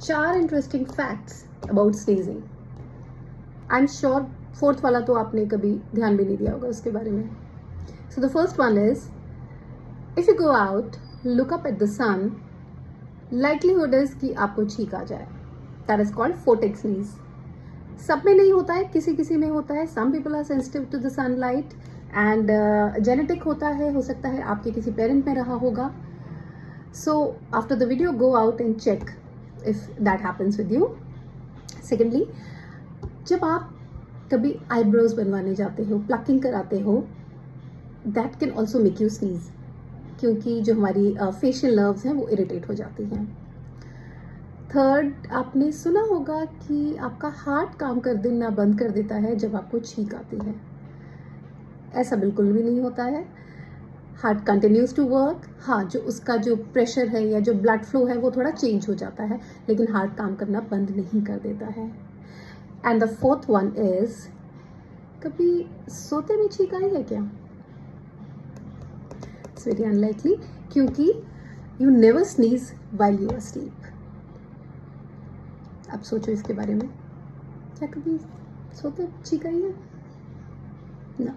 4 interesting facts about sneezing. I am sure fourth वाला तो आपने कभी ध्यान भी नहीं दिया होगा उसके बारे में। So the first one is, if you go out, look up at the sun, likelihood is कि आपको छींक आ जाए। That is called photic sneeze. सब में नहीं होता है, किसी किसी में होता है। Some people are sensitive to the sunlight and genetic होता है, हो सकता है आपके किसी पेरेंट में रहा होगा। So after the video go out and check if that happens with you. Secondly, जब आप कभी आईब्रोज बनवाने जाते हो, प्लकिंग कराते हो, that can also make you sneeze, क्योंकि जो हमारी फेशियल नर्व्स हैं वो इरिटेट हो जाती हैं। थर्ड, आपने सुना होगा कि आपका हार्ट काम कर देना बंद कर देता है जब आपको छींक आती है। ऐसा बिल्कुल भी नहीं होता है। Heart continues to work. हाँ, जो उसका जो प्रेशर है या जो ब्लड फ्लो है वो थोड़ा चेंज हो जाता है, लेकिन हार्ट काम करना बंद नहीं कर देता है। And the fourth one is, कभी सोते में छींक आई है क्या? इट्स वेरी अनलाइकली, क्योंकि you never sneeze while you are sleep. अब सोचो इसके बारे में, क्या कभी सोते छींक आई है? ना।